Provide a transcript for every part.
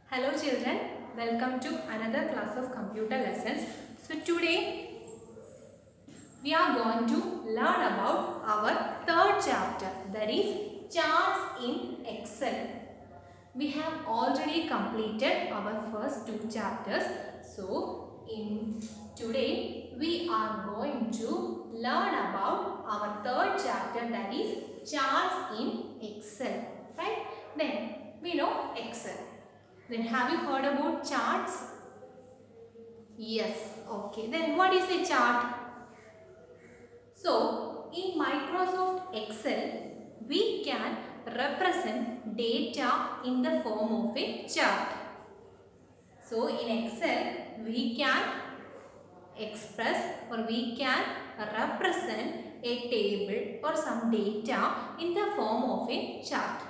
Hello children, welcome to another class of computer lessons. So today we are going to learn about our third chapter, that is charts in Excel. We have already completed our first two chapters. So in today we are going to learn about our third chapter, that is charts in Excel. Right? Then we know Excel. Then have you heard about charts? Yes. Okay. Then what is a chart? So in Microsoft Excel, we can represent data in the form of a chart. So in Excel, we can express or we can represent a table or some data in the form of a chart.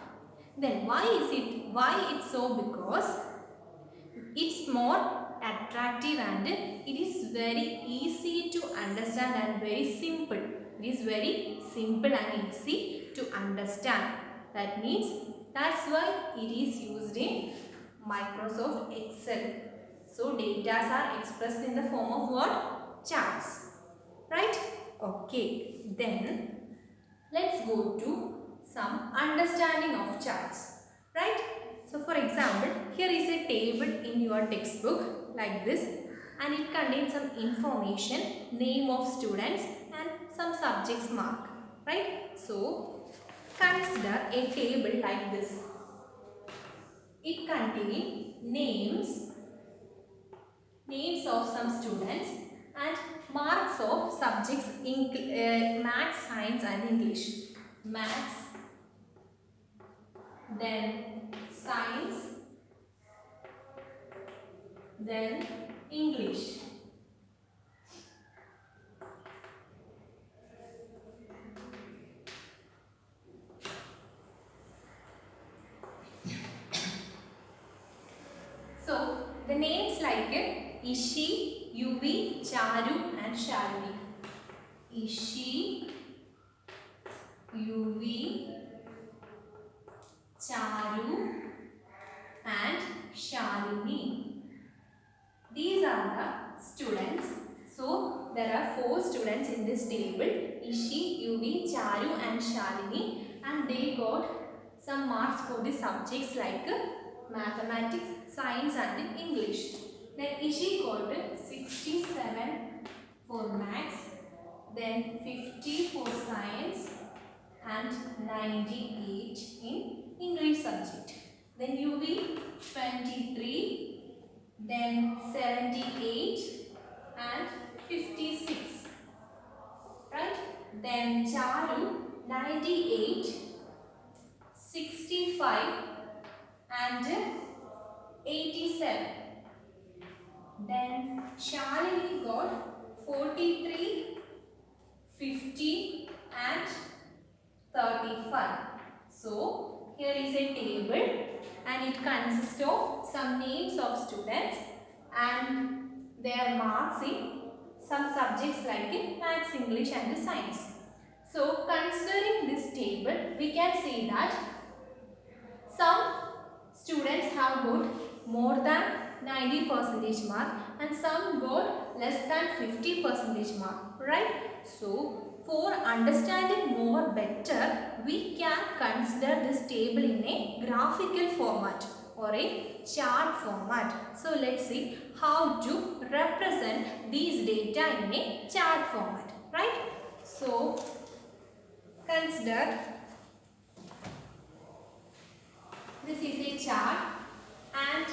Then why is it? Why it's so? Because it's more attractive and it is very easy to understand and very simple. It is very simple and easy to understand. That means that's why it is used in Microsoft Excel. So data are expressed in the form of what? Charts. Right? Okay. Then let's go to some understanding of charts. Right? So for example, here is a table in your textbook like this, and it contains some information, name of students and some subjects mark. Right? So consider a table like this. It contains names of some students and marks of subjects in maths, science and English. Maths, then science, then English. So the names like Ishi, Yuvi, Charu and Shalini. Ishi, Yuvi, Charu and Shalini. These are the students. So there are 4 students in this table, Ishi, Yuvi, Charu and Shalini, and they got some marks for the subjects like mathematics, science and English. Then Ishi got 67 for maths, then 50 for science and 98 in English subject. Then Yuvi 23, then 78 and 56. Right? Then Charu 98, 65 and 87. Then Shalini got 43, 50 and 35. So here is a table and it consists of some names of students and their marks in some subjects like in maths, English and science. So considering this table, we can see that some students have got more than 90% mark and some got less than 50% mark, right? So for understanding more better, we can consider this table in a graphical format or a chart format. So let's see how to represent these data in a chart format, right? So consider this is a chart, and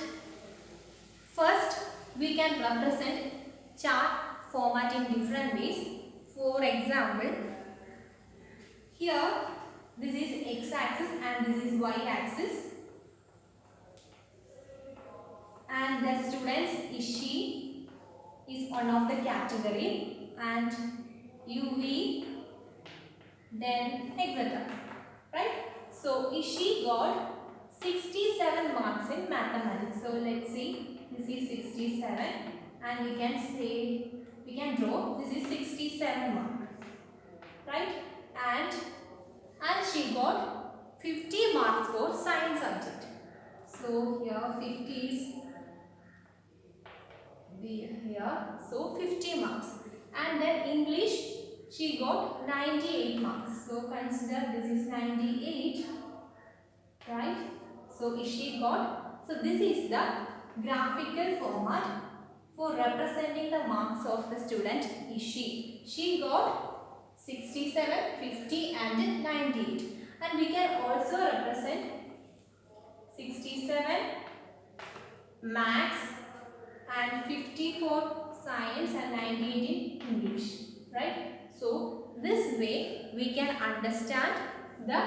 first we can represent chart format in different ways. For example, here this is x-axis and this is y-axis, and the students Ishi is one of the category and UV, then etc. Right? So Ishi got 67 marks in mathematics. So let's see, this is 67 and we can draw this is 67 mark, right? And she got 50 marks for science subject. So here 50 is here. So 50 marks. And then English, she got 98 marks. So consider this is 98, right? So she got, so this is the graphical format for representing the marks of the student is she. She got 67, 50 and 98. And we can also represent 67 maths and 54 science and 98 in English, right? So this way we can understand the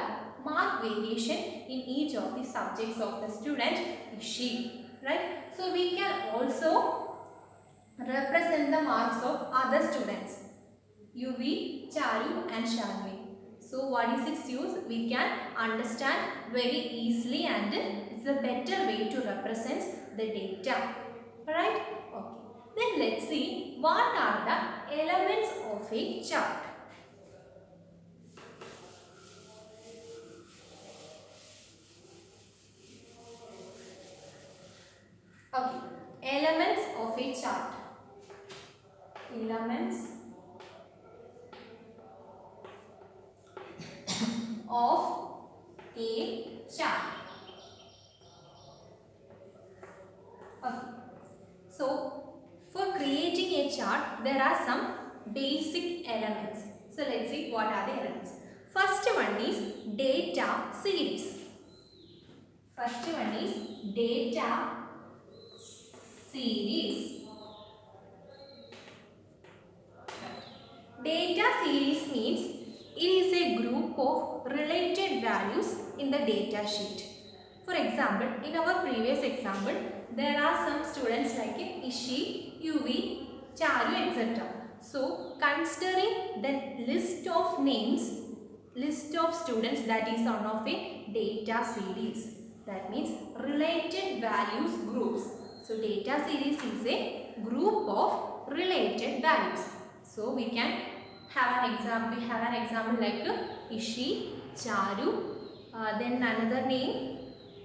mark variation in each of the subjects of the student is she, right? So we can also represent the marks of other students, UV, Charu and Shalvi. So what is its use? We can understand very easily and it's a better way to represent the data. Alright? Okay. Then let's see what are the elements of a chart. Okay. Elements of a chart. Elements of a chart. Okay. So, for creating a chart, there are some basic elements. So, let's see what are the elements. First one is data series. First one is data series. Data series means it is a group of related values in the data sheet. For example, in our previous example, there are some students like Ishi, UV, Charu, etc. So, considering the list of names, list of students, that is one of a data series. That means related values groups. So, data series is a group of related values. So, we can have an example. We have an example like Ishi, Charu, then another name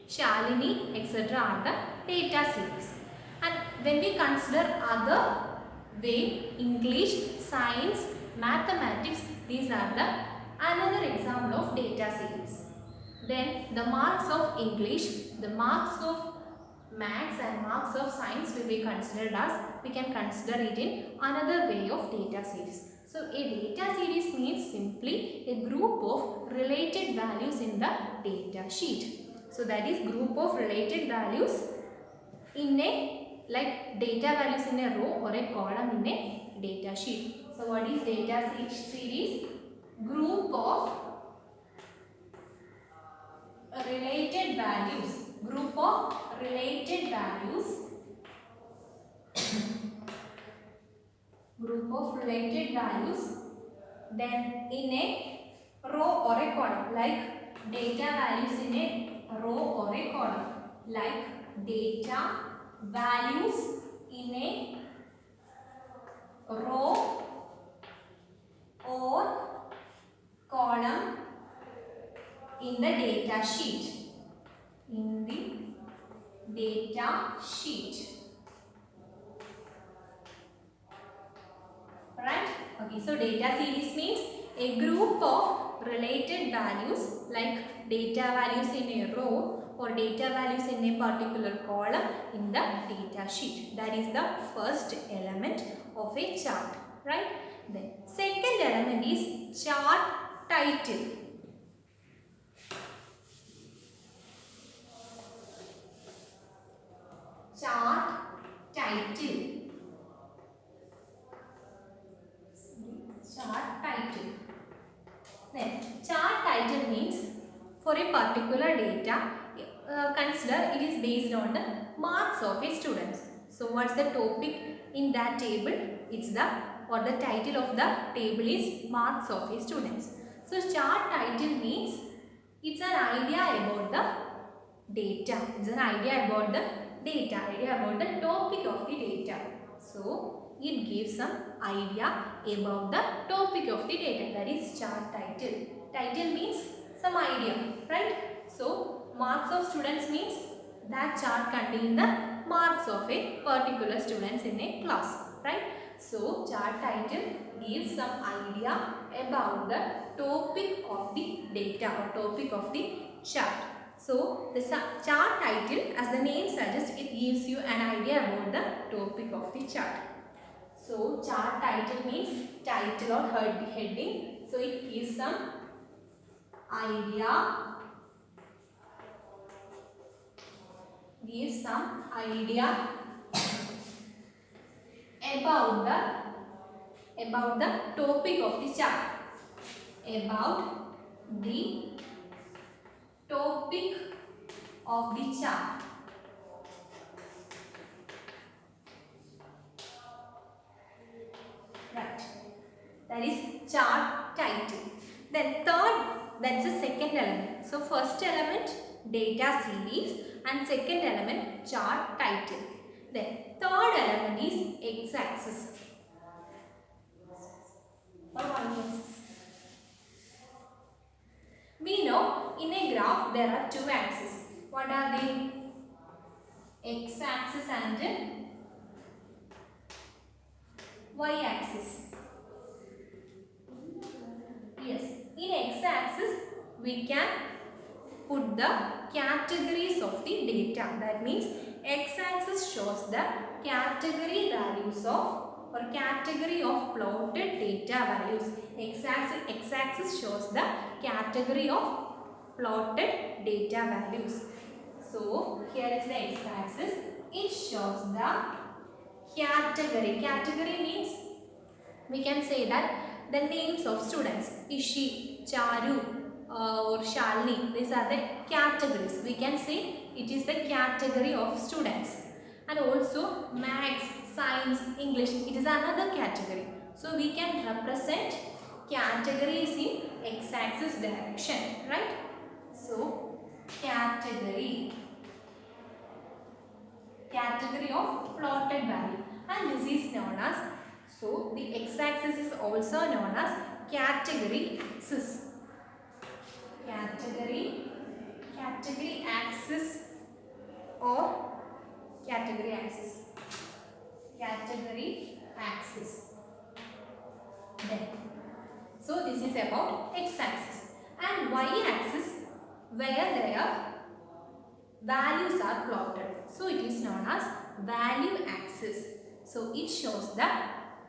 Shalini, etc. are the data series. And when we consider other way, English, science, mathematics, these are the another example of data series. Then the marks of English, the marks of maths and marks of science will be considered as, we can consider it in another way of data series. So a data series means simply a group of related values in the data sheet. So that is group of related values in a, like data values in a row or a column in a data sheet. So what is data series? Group of related values. Group of related values. Group of related values. Then in a row or a column, like data values in a row or a column, like data values in a row or column in the data sheet. In the data sheet. Right? Okay, so data series means a group of related values like data values in a row or data values in a particular column in the data sheet. That is the first element of a chart. Right? Then second element is chart title. Chart title. Chart title. Then chart title means for a particular data, consider it is based on the marks of a student. So what's the topic in that table? It's the, or the title of the table is marks of a student. So chart title means it's an idea about the data. It's an idea about the data, idea about the topic of the data. So it gives some idea about the topic of the data, that is chart title. Title means some idea, right? So marks of students means That chart contains the marks of a particular students in a class, right? So chart title gives some idea about the topic of the data or topic of the chart. So the chart title, as the name suggests, it gives you an idea about the topic of the chart. So chart title means title or heading. So it gives some idea, about the topic of the chart. About the topic of the chart. Right. That is chart title. Then third, that's the second element. So first element, data series, and second element, chart title. Then third element is x-axis. We know in a graph there are two axes. What are they? X-axis and y-axis. Yes, in x-axis we can put the categories of the data. That means x-axis shows the category values of or category of plotted data values. X-axis shows the category of plotted data values. So here is the x-axis. It shows the category. Category means we can say that the names of students, Ishi, Charu, or Shalini, these are the categories. We can say it is the category of students. And also Maths, Science, English, it is another category. So we can represent categories in x-axis direction, right? So category of plotted value, and this is known as, so the x-axis is also known as category axis. Category axis or category axis. Category axis. Then, so this is about x-axis, and y-axis where their values are plotted. So it is known as value axis. So it shows the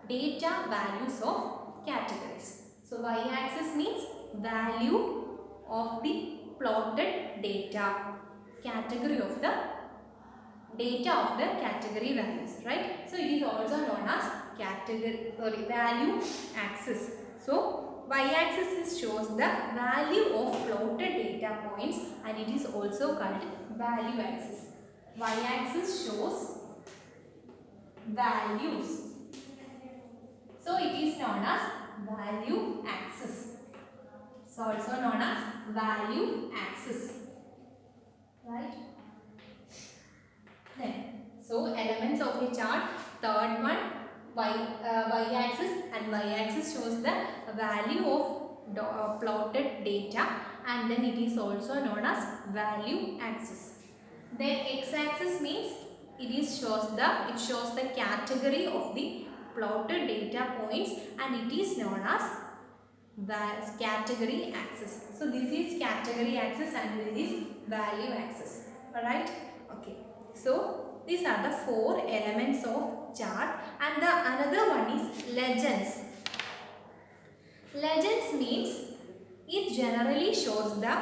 data values of categories. So y-axis means value of the plotted data, category of the data of the category values, right? So it is also known as value axis. So y-axis shows the value of plotted data points, and it is also called value axis. Y-axis shows values. So it is known as value axis. So also known as value axis. Right? Then, so elements of a chart, third one, y-axis, and y-axis shows the value of plotted data, and then it is also known as value axis. Then x-axis means it shows the category of the plotted data points, and it is known as category axis. So this is category axis and this is value axis. Alright? Okay. So these are the four elements of chart, and the another one is legends. Legends means it generally shows the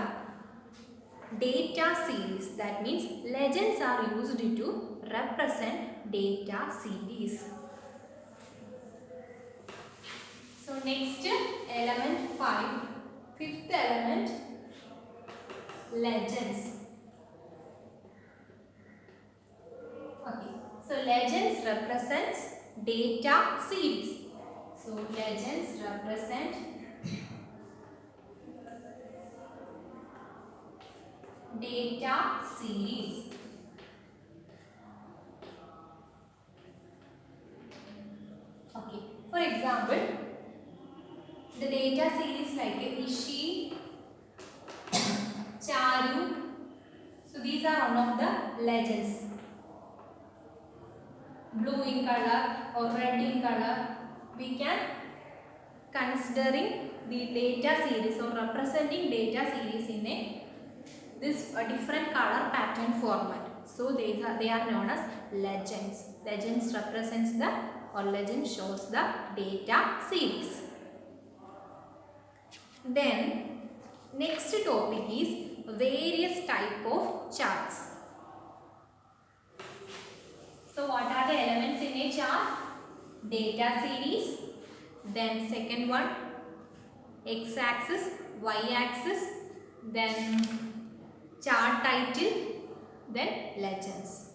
data series. That means legends are used to represent data series. So next, element 5, fifth element, legends. Okay, so legends represents data series. So legends represent data series. Okay, for example, the data series like Ishi, Charu. So these are one of the legends. Blue in color or red in color. We can considering the data series or representing data series in a different color pattern format. So they are known as legends. Legends represents the or legend shows the data series. Then next topic is various type of charts. So what are the elements in a chart? Data series. Then second one, x-axis, y-axis. Then chart title. Then legends.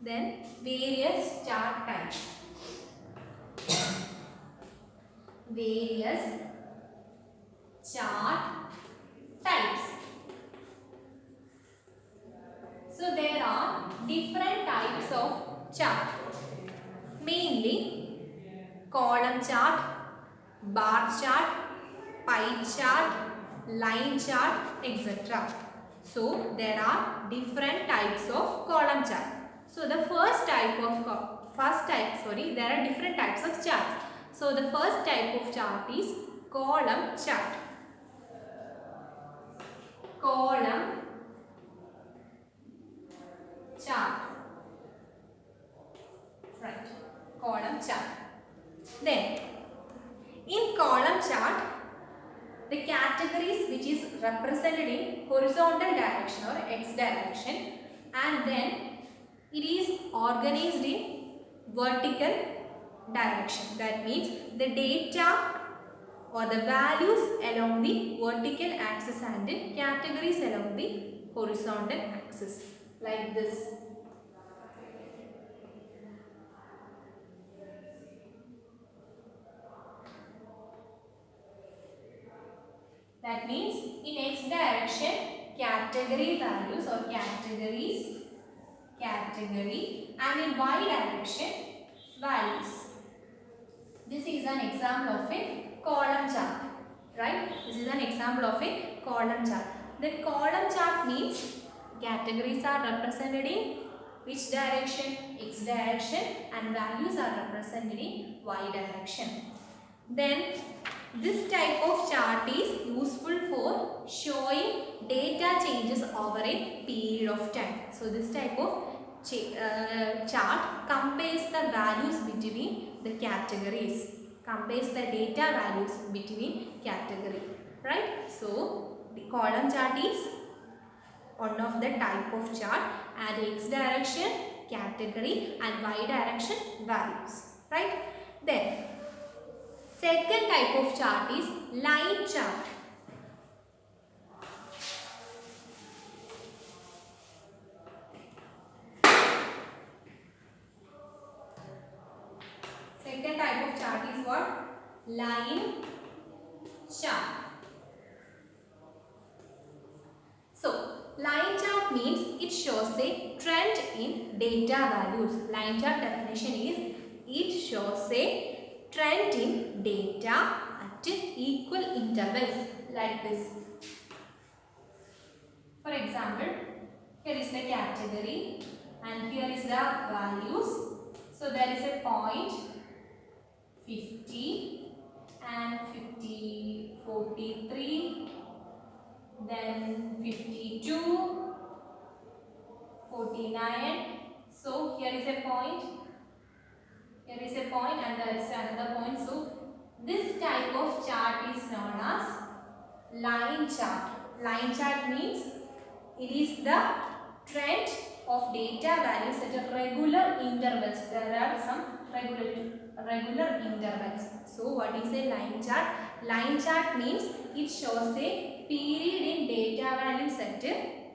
Then various chart types. Various chart types. So there are different types of chart. Mainly column chart, bar chart, pie chart, line chart, etc. So there are different types of column chart. So the there are different types of charts. So the first type of chart is column chart. Column chart. Right. Column chart. Then in column chart, the categories which is represented in horizontal direction or x direction, and then it is organized in vertical direction. That means the data or the values along the vertical axis and the categories along the horizontal axis, like this. That means in x direction, category values or category, and in y direction, values. This is an example of a column chart, right? This is an example of a column chart. Then column chart means categories are represented in which direction? X direction, and values are represented in y direction. Then this type of chart is useful for showing data changes over a period of time. So this type of chart compares the values between the categories, compares the data values between category, right? So the column chart is one of the type of chart, and x direction category and y direction values, right? Then second type of chart is line chart. Second type of chart is what? Line chart. So, line chart means it shows a trend in data values. Line chart definition is it shows a trend in data at equal intervals, like this. For example, here is the category and here is the values. So there is a point 50 and 50, 43, then 52, 49. So here is a point, and there is another point. So this type of chart is known as line chart. Line chart means it is the trend of data values at a regular intervals. There are some regular intervals. So what is a line chart? Line chart means it shows a period in data values at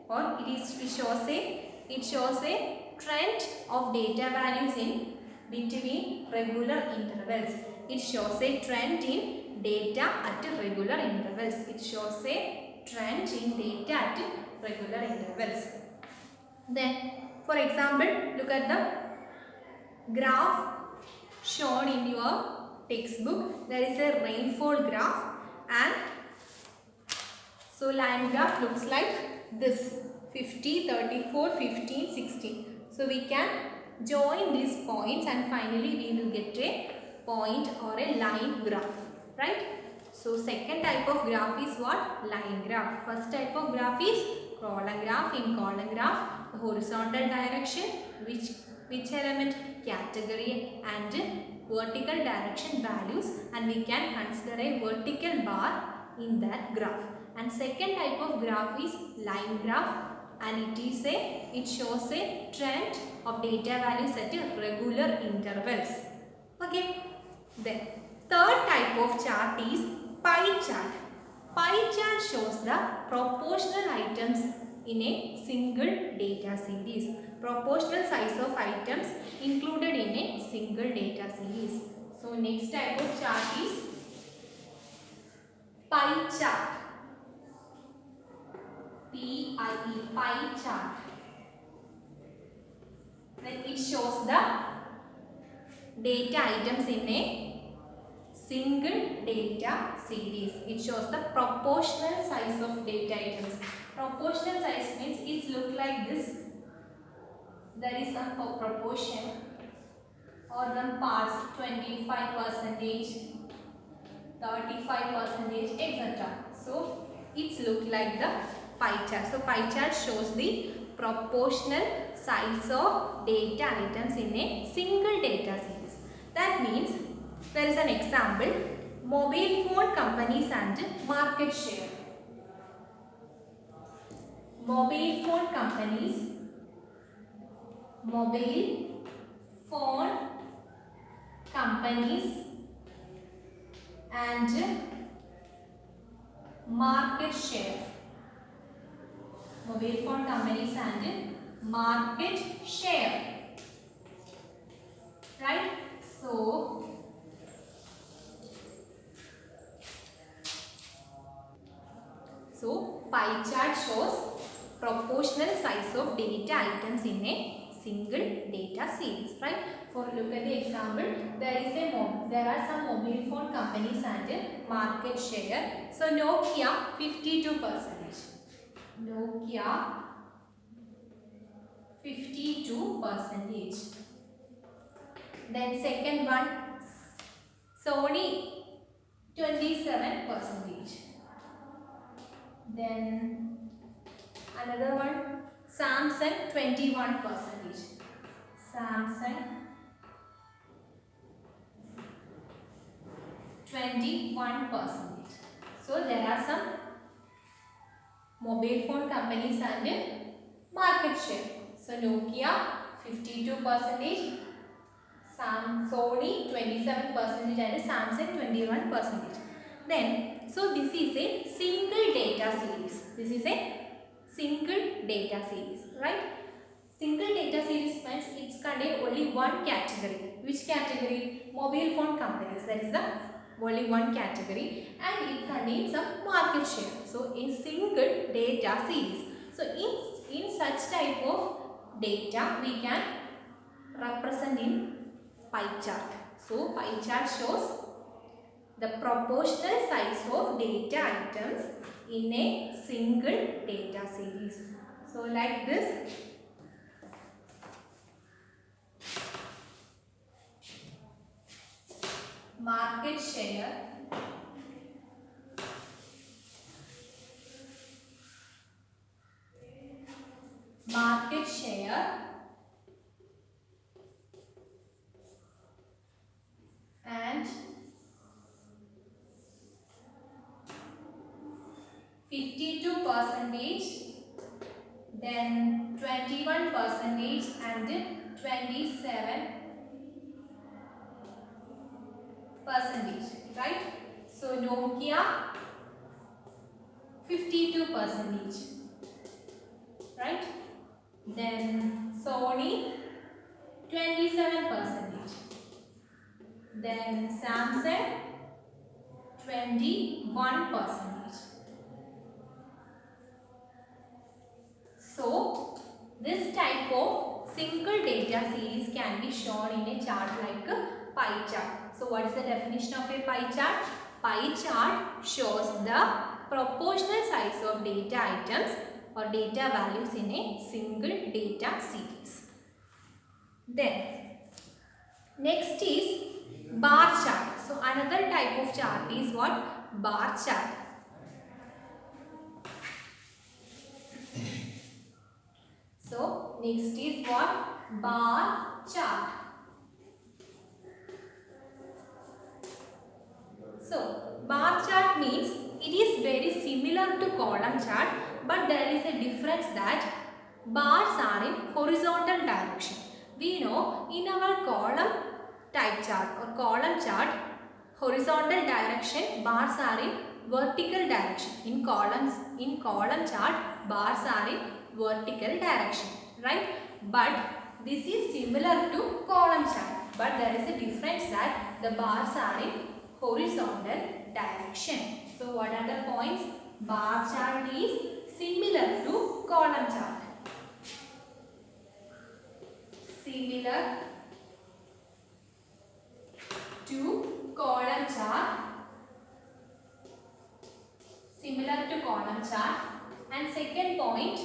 or it shows a trend of data values in between regular intervals. It shows a trend in data at regular intervals. It shows a trend in data at regular intervals. Then, for example, look at the graph shown in your textbook. There is a rainfall graph, and so line graph looks like this. 50, 34, 15, 16. So we can join these points and finally we will get a point or a line graph, right? So second type of graph is what? Line graph. First type of graph is column graph. In column graph, the horizontal direction, which element, category and vertical direction values, and we can consider a vertical bar in that graph. And second type of graph is line graph, and it shows a trend of data values at regular intervals. Okay. Then third type of chart is pie chart. Pie chart shows the proportional items in a single data series. Proportional size of items included in a single data series. So next type of chart is pie chart. P-I-E, pie chart. Then it shows the data items in a single data series. It shows the proportional size of data items. Proportional size means it looks like this. There is some proportion or some parts, 25%, 35%, etc. So it looks like the pie chart. So pie chart shows the proportional size of data items in a single data series. That means there is an example, mobile phone companies and market share. Mobile phone companies, mobile phone companies and market share. Mobile phone companies and market share. Right? So pie chart shows proportional size of data items in a single data series, right? For look at the example, there are some mobile phone companies and market share. So Nokia 52%. Nokia 52%. Then second one, Sony 27%. Then another one, Samsung 21%. Samsung 21%. So there are some mobile phone companies and market share. So Nokia 52%, Sony 27% and Samsung 21%. Then, so this is a single data series. This is a single data series, right? Single data series means it contains only one category. Which category? Mobile phone companies. That is the only one category, and it contains some market share. So, in single data series. So, in such type of data, we can represent in pie chart. So, pie chart shows the proportional size of data items in a single data series. So like this, market share, and 52%, then 21% and 27%, right? So Nokia 52%, right? Then Sony 27%, then Samsung 21%. So this type of single data series can be shown in a chart like a pie chart. So what is the definition of a pie chart? Pie chart shows the proportional size of data items or data values in a single data series. Then next is bar chart. So another type of chart is what? Bar chart. So next is what? Bar chart. So bar chart means it is very similar to column chart, but there is a difference that bars are in horizontal direction. We know in our column type chart or column chart, horizontal direction, bars are in vertical direction. In column chart, bars are in vertical direction, right? But this is similar to column chart, but there is a difference that the bars are in horizontal direction. So what are the points? Bar chart is similar to column chart. Similar to column chart. Similar to column chart. And second point,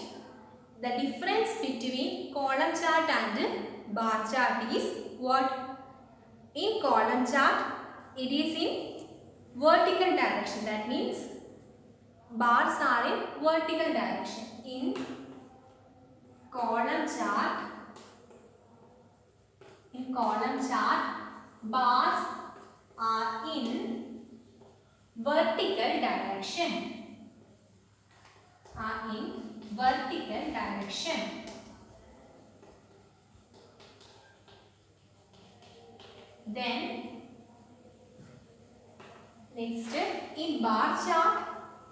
the difference between column chart and bar chart is what? In column chart, it is in vertical direction. That means bars are in vertical direction. In column chart, bars are in vertical direction. Then next, in bar chart,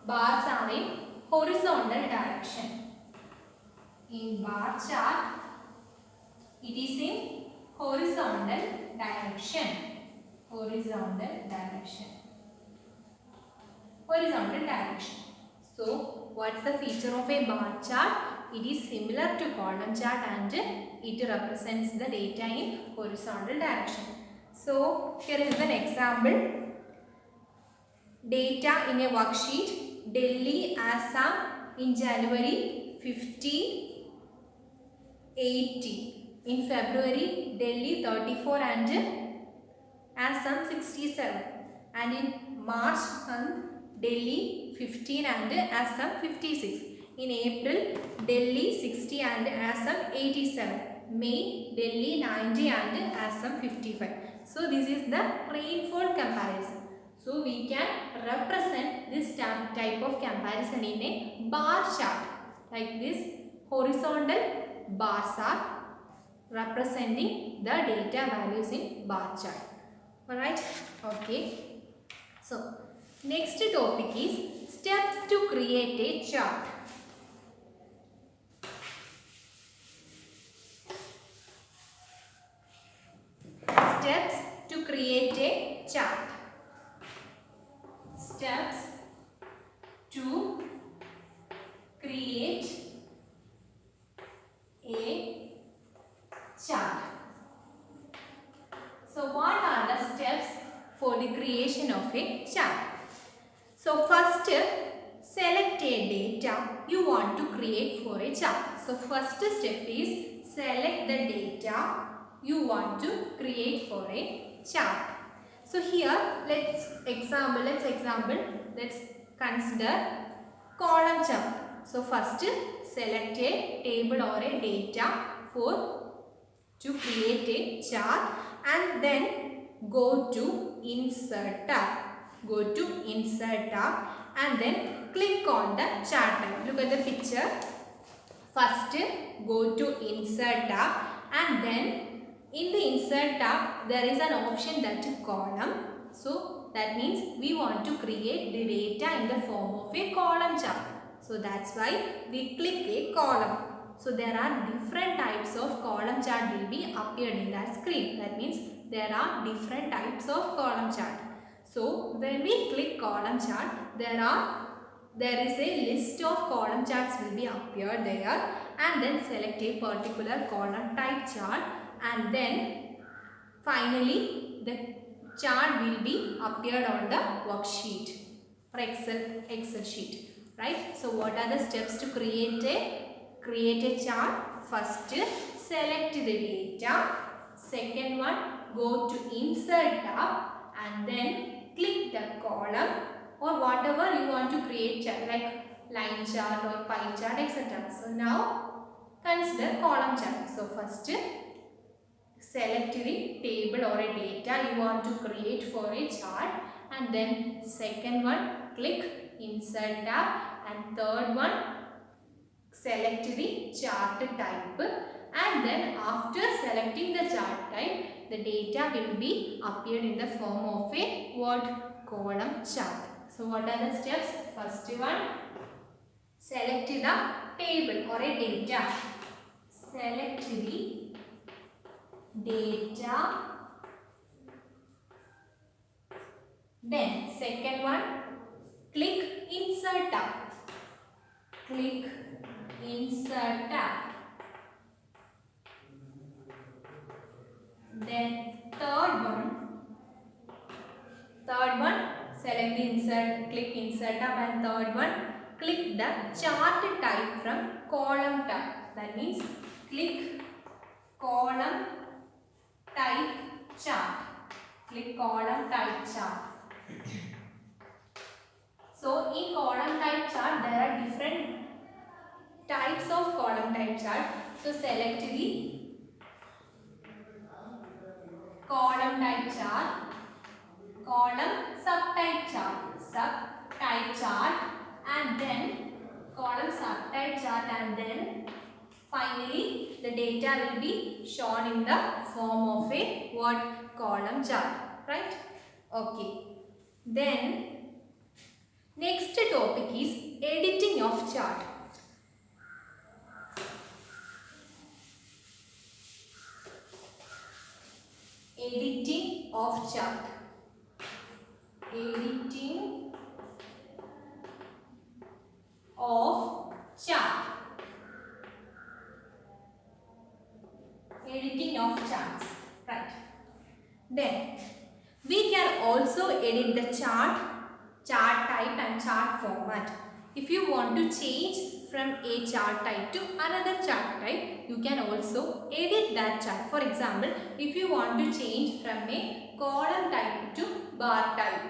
bars are in horizontal direction. In bar chart, it is in horizontal direction. So, what's the feature of a bar chart? It is similar to column chart and it represents the data in horizontal direction. So, here is an example. Data in a worksheet. Delhi, Assam in January 50, 80. In February, Delhi 34 and Assam 67. And in March, Delhi 15 and Assam 56. In April, Delhi 60 and Assam 87. May, Delhi 90 and Assam 55. So this is the rainfall comparison. So we can represent this type of comparison in a bar chart. Like this, horizontal bars are representing the data values in bar chart. Alright, okay. So next topic is steps to create a chart. Steps to create a chart. Steps to create a chart. So what are the steps for the creation of a chart? So first, select a data you want to create for a chart. So first step is select the data you want to create for a chart. So here let's consider column chart. So first select a table or a data to create a chart and then go to insert tab. And then click on the chart tab. Look at the picture. First go to insert tab and then in the insert tab there is an option that is column. So that means we want to create the data in the form of a column chart. So that's why we click a column. So there are different types of column chart will be appeared in that screen. That means there are different types of column chart. So when we click column chart, there is a list of column charts will be appeared there, and then select a particular column type chart, and then finally the chart will be appeared on the worksheet or Excel sheet. right? So what are the steps to create a chart? First, select the data. Second one, go to insert tab and then click the column or whatever you want to create chart, like line chart or pie chart, etc. So now consider column chart. So first, select the table or a data you want to create for a chart, and then second one, click insert tab, and third one, select the chart type, and then after selecting the chart type, the data will be appeared in the form of a what? Column chart. So what are the steps? First one, select the table or a data. Select the data. Then second one, click insert tab. Click insert tab. Then third one, select the insert, click insert tab, and third one, click the chart type from column tab. That means click column type chart. Click column type chart. So in column type chart there are different types of column type chart. So select the column type chart, column subtype chart, and then column subtype chart, and then finally the data will be shown in the form of a what? Column chart, right? Okay. Then next topic is editing of chart. Editing of chart. Editing of chart. Editing of charts. Right. Then we can also edit the chart type and chart format. If you want to change from a chart type to another chart type, you can also edit that chart. For example, if you want to change from a column type to bar type,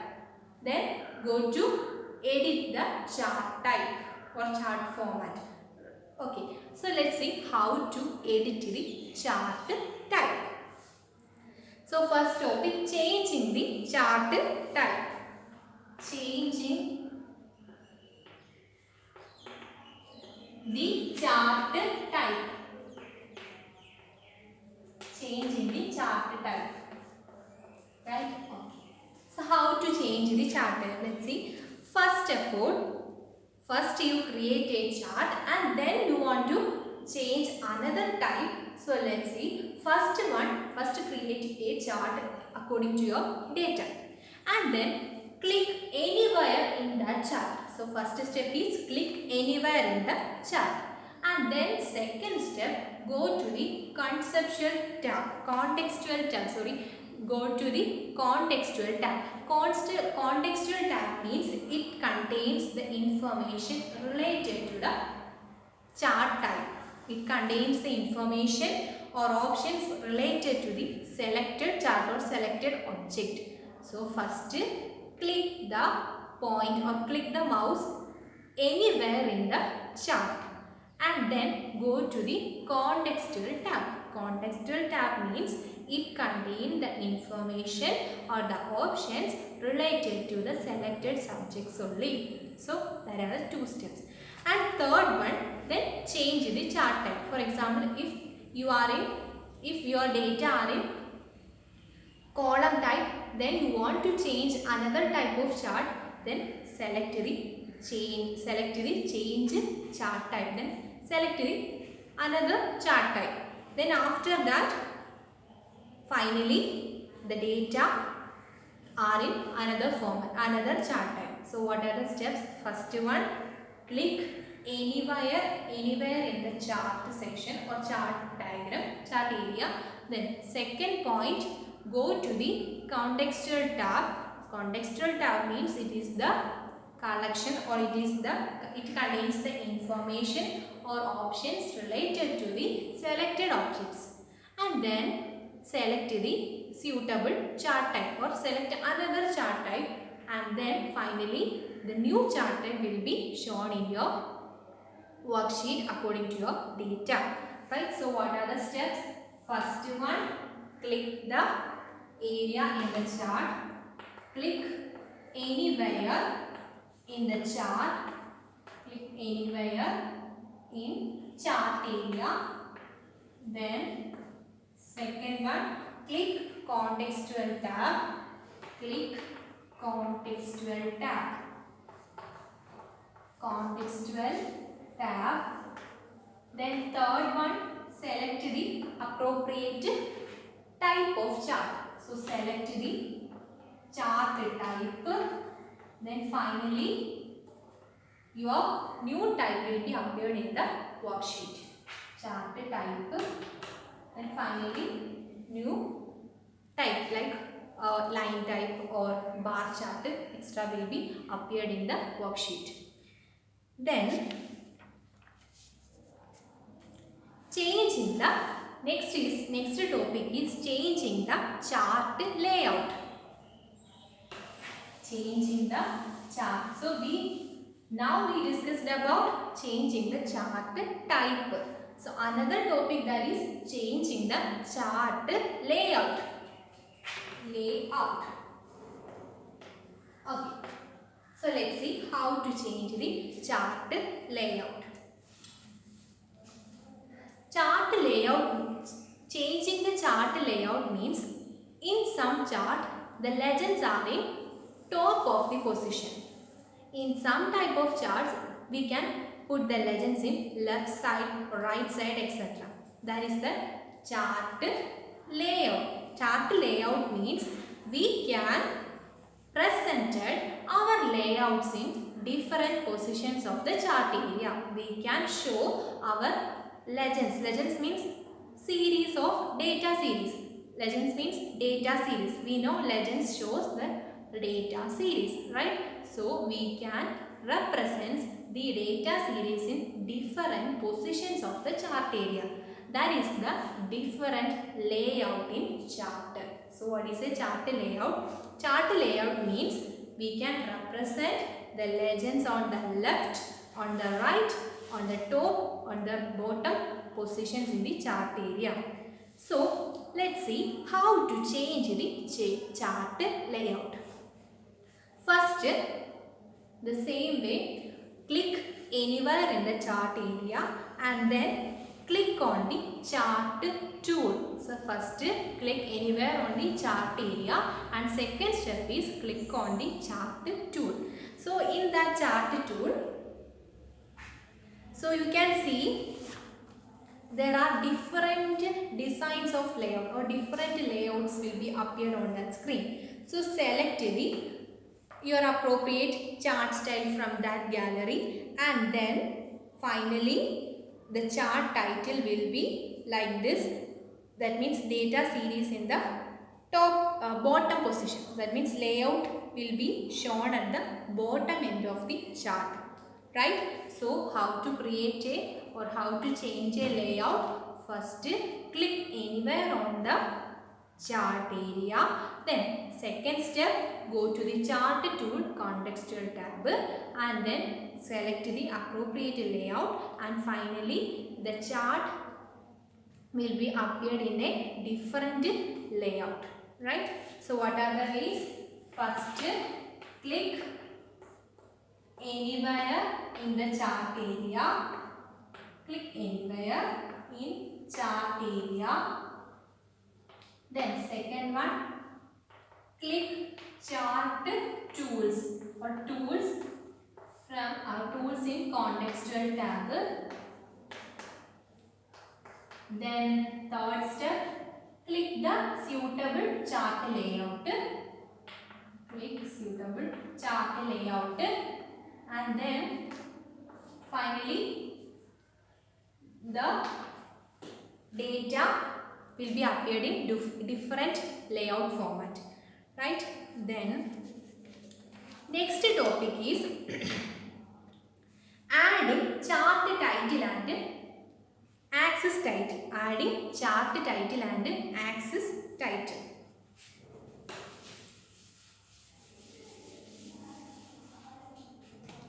then go to edit the chart type or chart format. Okay, so let's see how to edit the chart type. So first topic, changing the chart type. Changing the chart type. Changing the chart type. Right? Okay. So how to change the chart type? Let's see. First of all, first you create a chart and then you want to change another type. So let's see. First create a chart according to your data, and then click anywhere in the chart. So first step is click anywhere in the chart, and then second step, go to the contextual tab. Go to the contextual tab. Contextual tab means it contains the information related to the chart type. It contains the information or options related to the selected chart or selected object. So first click the point or click the mouse anywhere in the chart, and then go to the contextual tab. Contextual tab means it contains the information or the options related to the selected subjects only. So there are two steps. And third one, then change the chart type. For example, if your data are in column type, then you want to change another type of chart, then select the change chart type, then select the another chart type. Then after that, finally the data are in another format, another chart type. So what are the steps? First one, click anywhere in the chart section or chart diagram, chart area. Then second point, go to the contextual tab. Contextual tab means it is the collection, or it contains the information or options related to the selected objects, and then select the suitable chart type or select another chart type, and then finally the new chart type will be shown in your worksheet according to your data. Right, so what are the steps? First one, click the area in the chart, click anywhere in the chart, click anywhere in chart area. Then second one, click contextual tab, click contextual tab, contextual tab. Then third one, select the appropriate type of chart. So select the chart type. Then finally your new type will be appeared in the worksheet. Chart type. Then finally new type like line type or bar chart extra will be appeared in the worksheet. Then changing the next topic is changing the chart layout. Changing the chart. So now we discussed about changing the chart type. So another topic that is changing the chart layout. Layout. Okay. So let's see how to change the chart layout. Chart layout, changing the chart layout means in some chart the legends are in top of the position. In some type of charts we can put the legends in left side, right side, etc. That is the chart layout. Chart layout means we can presented our layouts in different positions of the chart area. We can show our legends. Legends means series of data series. Legends means data series. We know legends shows the data series, right? So we can represent the data series in different positions of the chart area. That is the different layout in chart. So what is a chart layout? Chart layout means we can represent the legends on the left, on the right, on the top, on the bottom positions in the chart area. So let's see how to change the chart layout. First, the same way, click anywhere in the chart area and then click on the chart tool. So first click anywhere on the chart area and second step is click on the chart tool. So in that chart tool, so you can see there are different designs of layout or different layouts will be appeared on that screen. So select your appropriate chart style from that gallery and then finally the chart title will be like this. That means data series in the top bottom position. That means layout will be shown at the bottom end of the chart, right? So how to create or how to change a layout? First click anywhere on the chart area. Then second step, go to the chart tool contextual tab and then select the appropriate layout and finally the chart will be appeared in a different layout, right? So what are the ways? First click anywhere in the chart area, click anywhere in chart area. Then second one, click chart tools or tools from our tools in contextual tab. Then third step, click the suitable chart layout. Click suitable chart layout and then finally the data will be appeared in different layout format, right? Then Next topic is adding chart title and axis title. Adding chart title and axis title.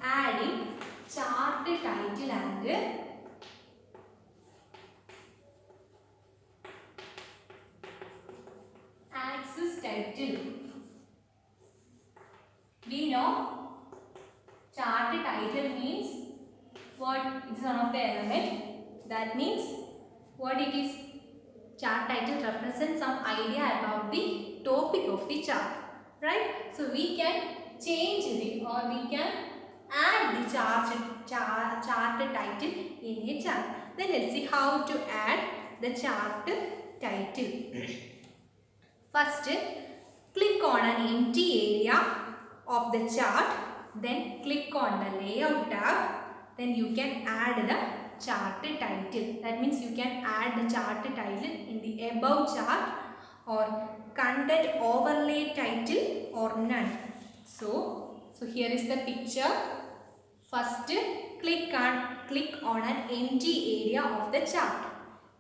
Adding chart title and axis title. We know chart title means what? It's one of the element. That means what it is? Chart title represents some idea about the topic of the chart, right? So we can change it, or we can add the chart title in a chart. Then let's see how to add the chart title. First, click on an empty area of the chart, then click on the layout tab, then you can add the chart title. That means you can add the chart title in the above chart, or content overlay title, or none. So here is the picture. First, click on an empty area of the chart.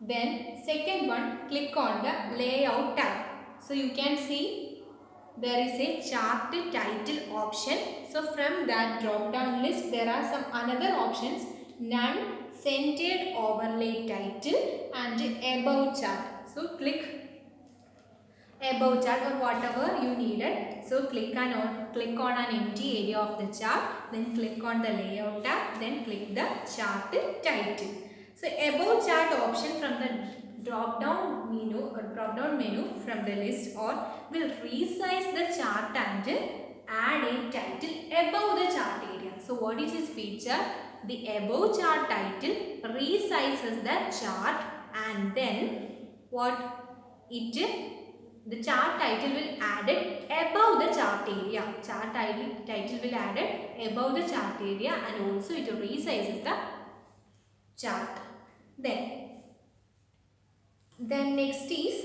Then second one, click on the layout tab. So you can see there is a chart title option. So from that drop down list there are some another options: none, centered overlay title, and above chart. So click above chart or whatever you needed. So click on an empty area of the chart, then click on the layout tab, then click the chart title. So above chart option from the drop down menu from the list, or will resize the chart and add a title above the chart area. So what is its feature? The above chart title resizes the chart, and then the chart title will add it above the chart area. Chart title will add it above the chart area, and also it resizes the chart. Then next is,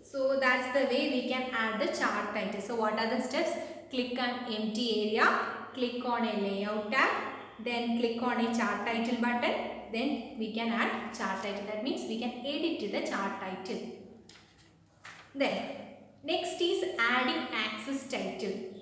so that's the way we can add the chart title. So what are the steps? Click on empty area, click on a layout tab, then click on a chart title button, then we can add chart title. That means we can edit the chart title. Then next is adding axis title.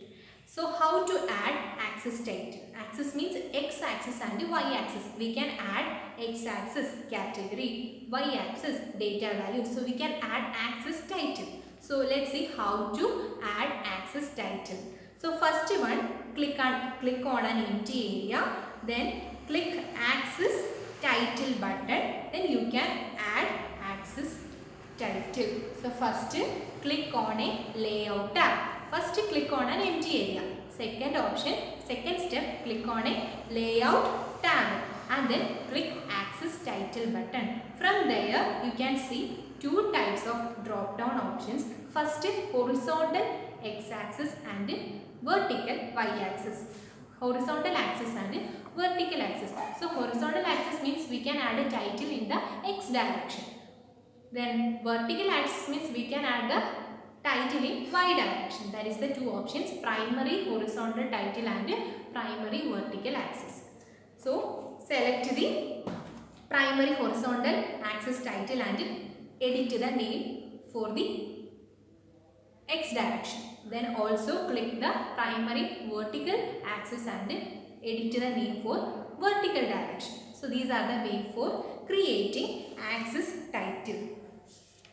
So how to add axis title? Axis means x-axis and y-axis. We can add x-axis category, y-axis data value. So we can add axis title. So let's see how to add axis title. So first one, click on an empty area, then click axis title button, then you can add axis title. So first click on a layout tab. First click on an empty area. Second step, click on a layout tab, and then click axis title button. From there you can see two types of drop down options. First, horizontal x-axis and vertical y-axis. Horizontal axis and vertical axis. So horizontal axis means we can add a title in the x direction. Then vertical axis means we can add the title in y direction. That is the two options: primary horizontal title and primary vertical axis. So select the primary horizontal axis title and edit the name for the x direction. Then also click the primary vertical axis and edit the name for vertical direction. So these are the way for creating axis title.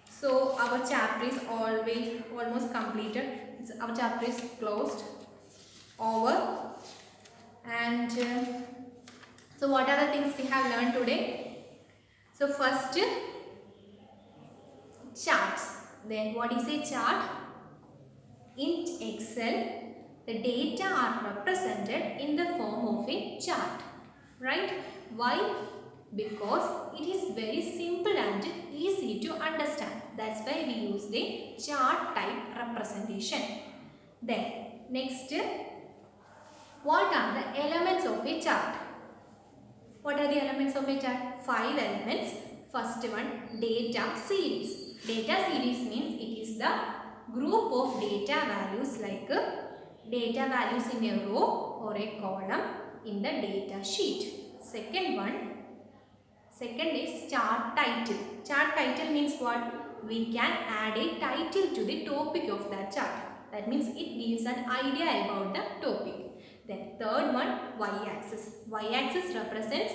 So our chapter is almost completed. Our chapter is closed, over. And so what are the things we have learned today? So first, charts. Then what is a chart? In Excel, the data are represented in the form of a chart, right? Why? Because it is very simple and easy to understand. That's why we use the chart type representation. Then next, what are the elements of a chart? What are the elements of a chart? 5 elements. First one, data series. Data series means it is the group of data values like data values in a row or a column in the data sheet. Second is chart title. Chart title means what? We can add a title to the topic of that chart. That means it gives an idea about the topic. Then third one, y-axis. Y-axis represents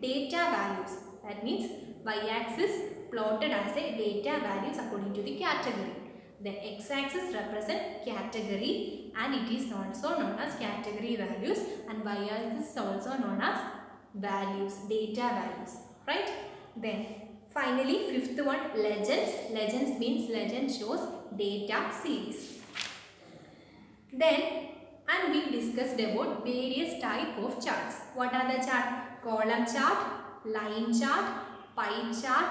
data values. That means y-axis plotted as a data values according to the category. Then x-axis represent category and it is also known as category values, and y-axis is also known as values, data values, right? Then finally fifth one, legends. Legends means legend shows data series. Then and we discussed about various type of charts. What are the chart? Column chart, line chart, pie chart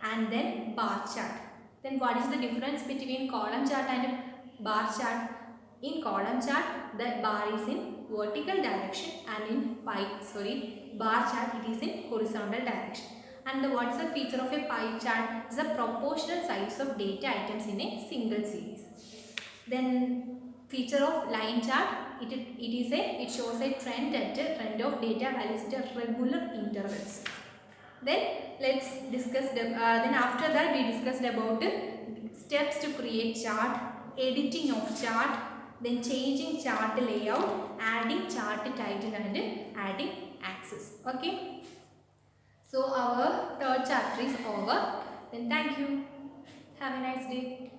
and then bar chart. Then what is the difference between column chart and bar chart? In column chart, the bar is in vertical direction and in bar chart it is in horizontal direction. And what is the feature of a pie chart? It is the proportional size of data items in a single series. Then feature of line chart, it shows a trend of data values at regular intervals. Then let's discuss then after that we discussed about steps to create chart, editing of chart, then changing chart layout, adding chart title and adding axis. Okay, so our third chapter is over. Then thank you, have a nice day.